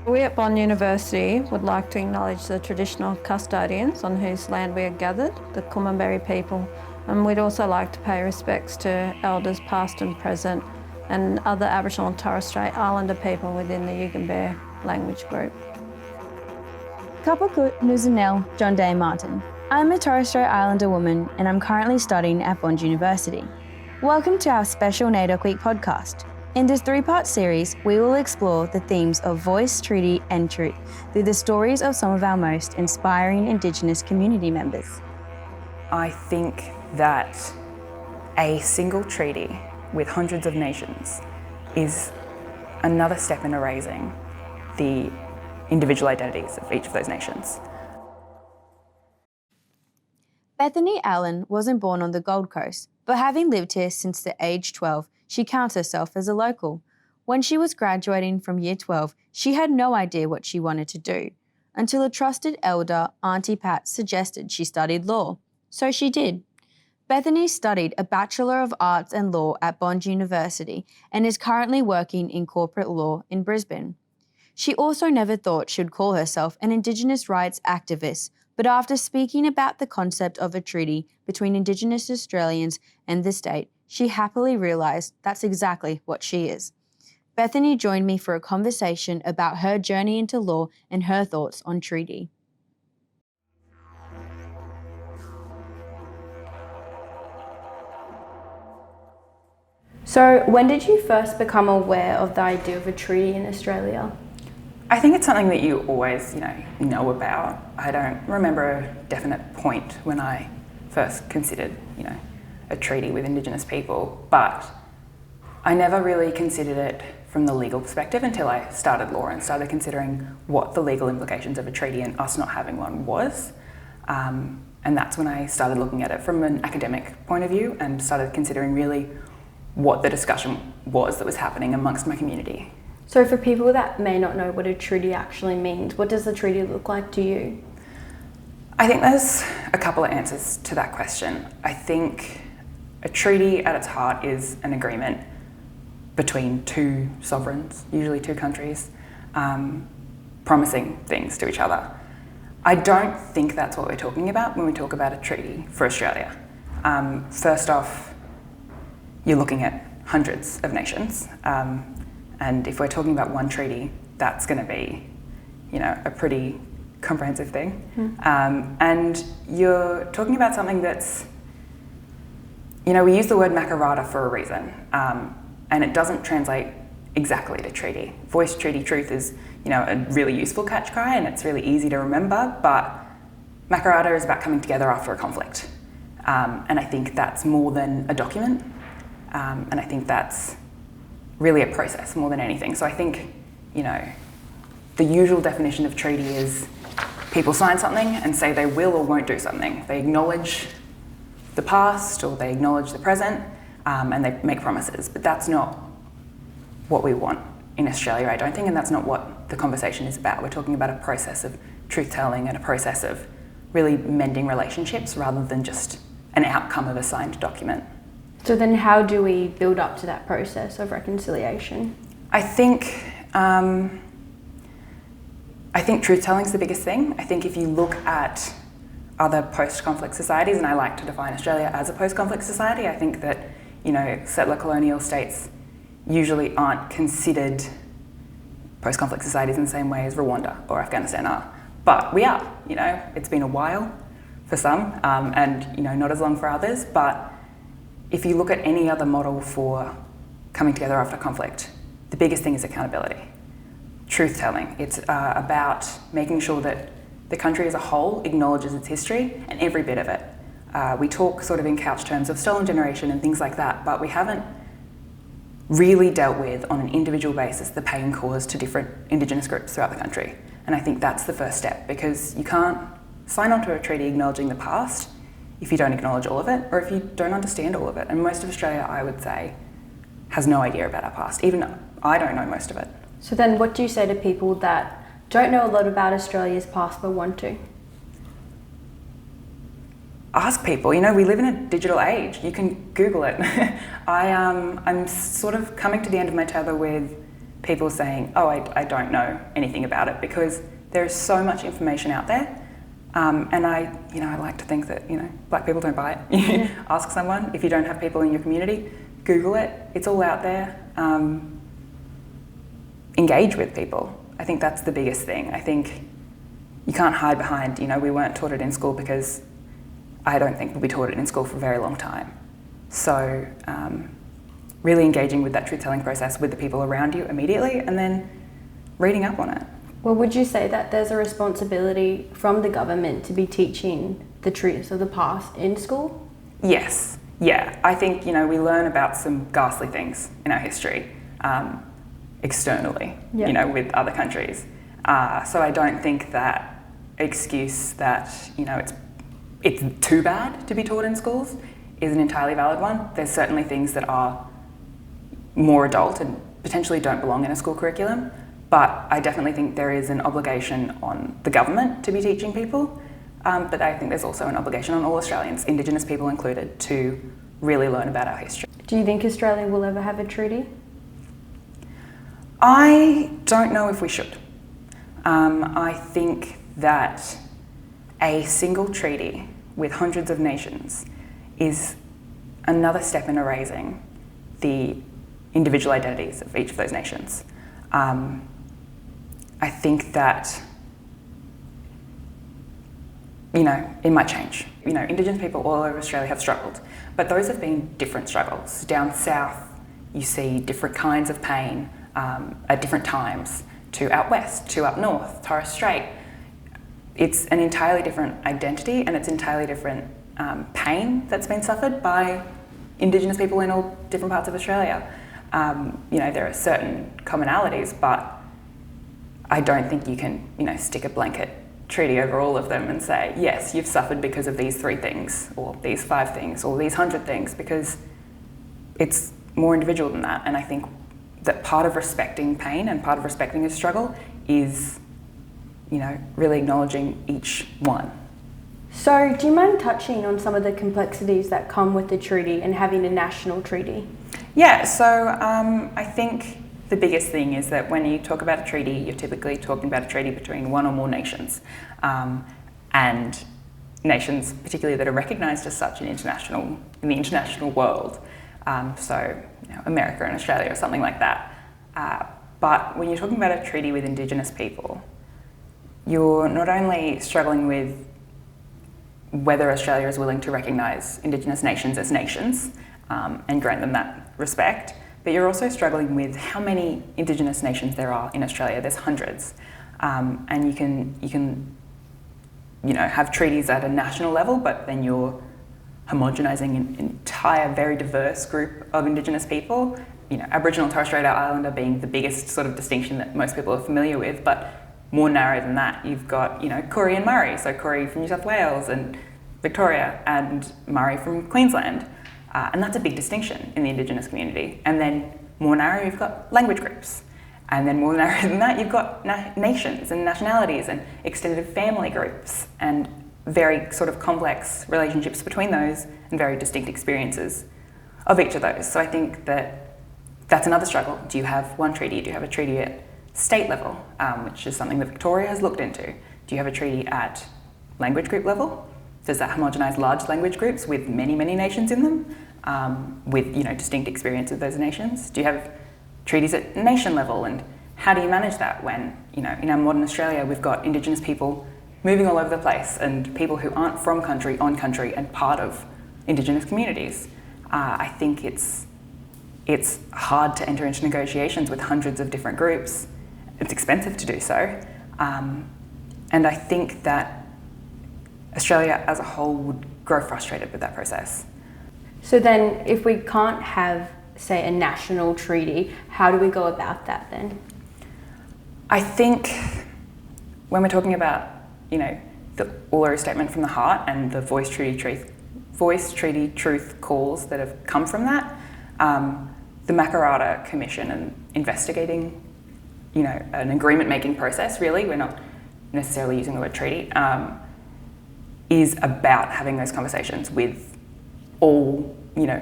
We at Bond University would like to acknowledge the traditional custodians on whose land we are gathered, the Commemorate people, and we'd also like to pay respects to elders past and present and other Aboriginal and Torres Strait Islander people within the Yugambeh language group. Kapakut Nuzanel Jondayah Martin. I'm a Torres Strait Islander woman and I'm currently studying at Bond University. Welcome to our special NAIDOC Week podcast. In this three-part series, we will explore the themes of voice, treaty and truth through the stories of some of our most inspiring Indigenous community members. I think that a single treaty with hundreds of nations is another step in erasing the individual identities of each of those nations. Bethany Allen wasn't born on the Gold Coast, but having lived here since the age 12, she counts herself as a local. When she was graduating from year 12, she had no idea what she wanted to do, until a trusted elder, Auntie Pat, suggested she studied law. So she did. Bethany studied a Bachelor of Arts and Law at Bond University and is currently working in corporate law in Brisbane. She also never thought she'd call herself an Indigenous rights activist, but after speaking about the concept of a treaty between Indigenous Australians and the state, she happily realised that's exactly what she is. Bethany joined me for a conversation about her journey into law and her thoughts on treaty. So, when did you first become aware of the idea of a treaty in Australia? I think it's something that you always, know about. I don't remember a definite point when I first considered, a treaty with Indigenous people, but I never really considered it from the legal perspective until I started law and started considering what the legal implications of a treaty and us not having one was. And that's when I started looking at it from an academic point of view and started considering really what the discussion was that was happening amongst my community. So for people that may not know what a treaty actually means, what does the treaty look like to you? I think there's a couple of answers to that question. I think a treaty at its heart is an agreement between two sovereigns, usually two countries, promising things to each other. I don't think that's what we're talking about when we talk about a treaty for Australia. First off, you're looking at hundreds of nations. And if we're talking about one treaty, that's going to be, a pretty comprehensive thing. And you're talking about something that's, we use the word makarata for a reason, and it doesn't translate exactly to treaty. Voice, treaty, truth is, a really useful catch cry, and it's really easy to remember, but makarata is about coming together after a conflict. And I think that's more than a document, and I think that's really a process more than anything. So I think, the usual definition of treaty is people sign something and say they will or won't do something. They acknowledge the past or they acknowledge the present, and they make promises. But that's not what we want in Australia, I don't think, and that's not what the conversation is about. We're talking about a process of truth-telling and a process of really mending relationships rather than just an outcome of a signed document. So then how do we build up to that process of reconciliation? I think truth-telling is the biggest thing. I think if you look at other post-conflict societies, and I like to define Australia as a post-conflict society, I think that, settler colonial states usually aren't considered post-conflict societies in the same way as Rwanda or Afghanistan are. But we are, it's been a while for some, and, not as long for others, but if you look at any other model for coming together after conflict, the biggest thing is accountability. Truth-telling. It's about making sure that the country as a whole acknowledges its history and every bit of it. We talk sort of in couch terms of stolen generation and things like that, but we haven't really dealt with, on an individual basis, the pain caused to different Indigenous groups throughout the country. And I think that's the first step, because you can't sign onto a treaty acknowledging the past if you don't acknowledge all of it, or if you don't understand all of it. And most of Australia, I would say, has no idea about our past. Even I don't know most of it. So then what do you say to people that don't know a lot about Australia's past but want to? Ask people. We live in a digital age. You can Google it. I'm sort of coming to the end of my tether with people saying, oh, I don't know anything about it, because there is so much information out there. And I like to think that, Black people don't buy it. Ask someone. If you don't have people in your community, Google it. It's all out there. Engage with people. I think that's the biggest thing. I think you can't hide behind, we weren't taught it in school, because I don't think we'll be taught it in school for a very long time. So really engaging with that truth-telling process with the people around you immediately, and then reading up on it. Well, would you say that there's a responsibility from the government to be teaching the truths of the past in school? Yes. Yeah. I think, we learn about some ghastly things in our history externally, with other countries. So I don't think that excuse that, it's too bad to be taught in schools is an entirely valid one. There's certainly things that are more adult and potentially don't belong in a school curriculum, but I definitely think there is an obligation on the government to be teaching people, but I think there's also an obligation on all Australians, Indigenous people included, to really learn about our history. Do you think Australia will ever have a treaty? I don't know if we should. I think that a single treaty with hundreds of nations is another step in erasing the individual identities of each of those nations. I think that, it might change. Indigenous people all over Australia have struggled, but those have been different struggles. Down south, you see different kinds of pain at different times, to out west, to up north, Torres Strait. It's an entirely different identity, and it's entirely different pain that's been suffered by Indigenous people in all different parts of Australia. There are certain commonalities, but I don't think you can, stick a blanket treaty over all of them and say, yes, you've suffered because of these 3 things, or these 5 things, or these 100 things, because it's more individual than that. And I think that part of respecting pain and part of respecting a struggle is, really acknowledging each one. So do you mind touching on some of the complexities that come with the treaty and having a national treaty? Yeah, so I think the biggest thing is that when you talk about a treaty, you're typically talking about a treaty between one or more nations, and nations particularly that are recognised as such in the international world. So America and Australia or something like that. But when you're talking about a treaty with Indigenous people, you're not only struggling with whether Australia is willing to recognise Indigenous nations as nations and grant them that respect, but you're also struggling with how many Indigenous nations there are in Australia. There's hundreds, and you can have treaties at a national level, but then you're homogenising an entire very diverse group of Indigenous people. Aboriginal Torres Strait Islander being the biggest sort of distinction that most people are familiar with, but more narrow than that, you've got Koori and Murri, so Koori from New South Wales and Victoria, and Murri from Queensland. And that's a big distinction in the Indigenous community. And then more narrow, you've got language groups. And then more narrow than that, you've got nations and nationalities and extended family groups, and very sort of complex relationships between those and very distinct experiences of each of those. So I think that that's another struggle. Do you have one treaty? Do you have a treaty at state level, which is something that Victoria has looked into? Do you have a treaty at language group level? Does that homogenise large language groups with many, many nations in them, with distinct experience of those nations? Do you have treaties at nation level, and how do you manage that when in our modern Australia we've got Indigenous people moving all over the place and people who aren't from country, on country, and part of Indigenous communities? I think it's hard to enter into negotiations with hundreds of different groups. It's expensive to do so, and I think that Australia as a whole would grow frustrated with that process. So then if we can't have, say, a national treaty, how do we go about that then? I think when we're talking about, the Uluru Statement from the Heart and the Voice Treaty Truth calls that have come from that, the Makarrata Commission and investigating, an agreement-making process, really, we're not necessarily using the word treaty, is about having those conversations with all,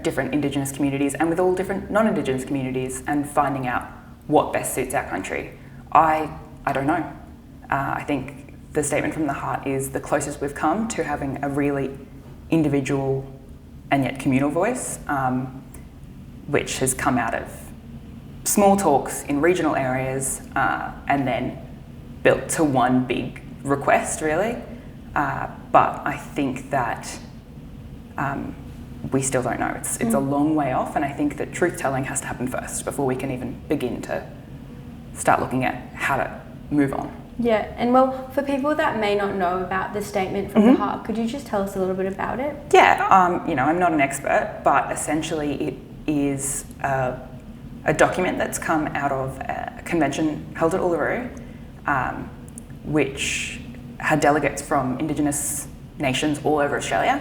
different Indigenous communities and with all different non-Indigenous communities, and finding out what best suits our country? I don't know. I think the statement from the heart is the closest we've come to having a really individual and yet communal voice, which has come out of small talks in regional areas and then built to one big request, really. But I think that we still don't know. It's a long way off, and I think that truth-telling has to happen first before we can even begin to start looking at how to move on. Yeah, and well, for people that may not know about the statement from the heart, could you just tell us a little bit about it? Yeah, I'm not an expert, but essentially it is a document that's come out of a convention held at Uluru, which had delegates from Indigenous nations all over Australia.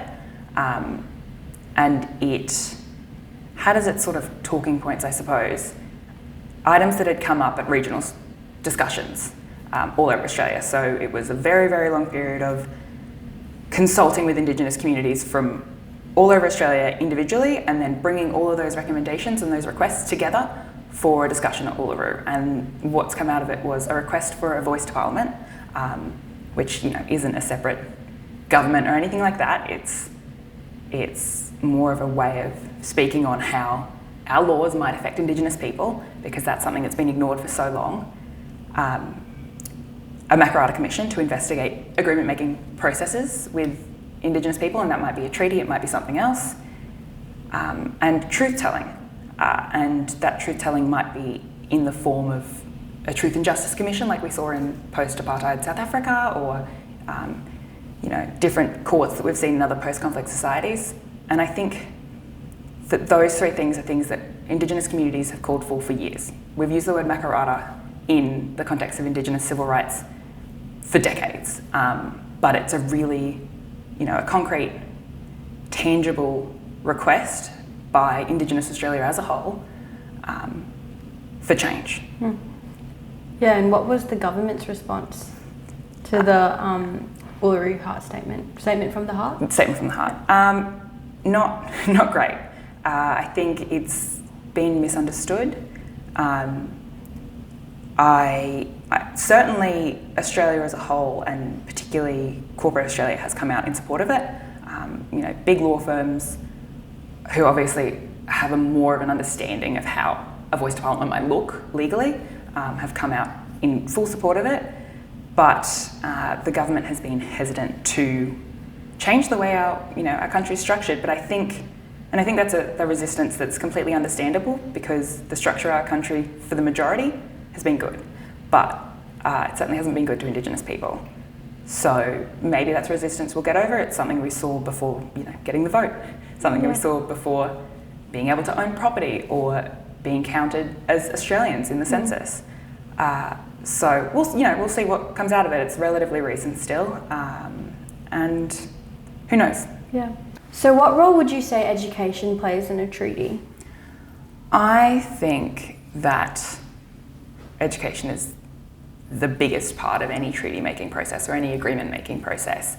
And it had as its sort of talking points, I suppose, items that had come up at regional discussions all over Australia. So it was a very, very long period of consulting with Indigenous communities from all over Australia individually, and then bringing all of those recommendations and those requests together for a discussion at Uluru. And what's come out of it was a request for a voice to Parliament, which isn't a separate government or anything like that. It's more of a way of speaking on how our laws might affect Indigenous people, because that's something that's been ignored for so long. A Makarrata Commission to investigate agreement-making processes with Indigenous people, and that might be a treaty, it might be something else. And truth-telling. And that truth-telling might be in the form of a Truth and Justice Commission, like we saw in post-apartheid South Africa, or different courts that we've seen in other post-conflict societies. And I think that those three things are things that Indigenous communities have called for years. We've used the word Makarrata in the context of Indigenous civil rights for decades, but it's a really, a concrete, tangible request by Indigenous Australia as a whole for change. Yeah, and what was the government's response to the Uluru Heart Statement? Statement from the Heart? Statement from the Heart. Not great. I think it's been misunderstood. I certainly Australia as a whole, and particularly corporate Australia, has come out in support of it. Big law firms who obviously have more of an understanding of how a voice to Parliament might look legally have come out in full support of it. But the government has been hesitant to change the way our country is structured. But I think that's a resistance that's completely understandable, because the structure of our country for the majority has been good, but it certainly hasn't been good to Indigenous people. So maybe that's resistance we'll get over. It's something we saw before, getting the vote, something we saw before being able to own property or being counted as Australians in the census. So we'll see what comes out of it. It's relatively recent still, and who knows? Yeah. So what role would you say education plays in a treaty? I think that education is the biggest part of any treaty making process or any agreement making process.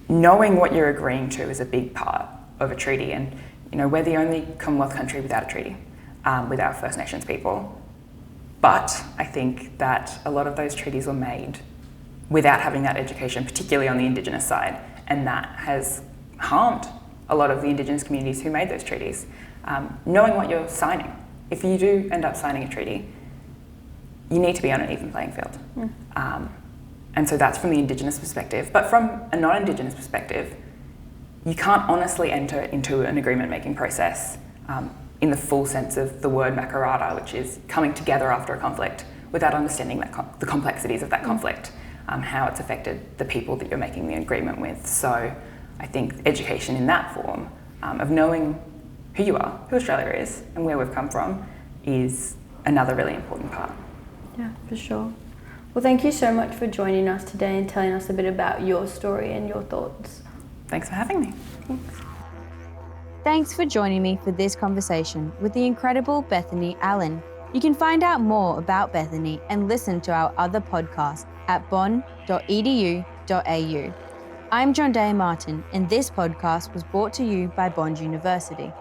Knowing what you're agreeing to is a big part of a treaty, and we're the only Commonwealth country without a treaty with our First Nations people. But I think that a lot of those treaties were made without having that education, particularly on the Indigenous side, and that has harmed a lot of the Indigenous communities who made those treaties. Knowing what you're signing. If you do end up signing a treaty, you need to be on an even playing field. And so that's from the Indigenous perspective. But from a non-Indigenous perspective, you can't honestly enter into an agreement-making process in the full sense of the word Makarrata, which is coming together after a conflict, without understanding the complexities of that conflict, how it's affected the people that you're making the agreement with. So I think education in that form of knowing who you are, who Australia is, and where we've come from is another really important part. Yeah, for sure. Well, thank you so much for joining us today and telling us a bit about your story and your thoughts. Thanks for having me. Thanks. Thanks for joining me for this conversation with the incredible Bethany Allen. You can find out more about Bethany and listen to our other podcasts at bond.edu.au. I'm Jondayah Martin, and this podcast was brought to you by Bond University.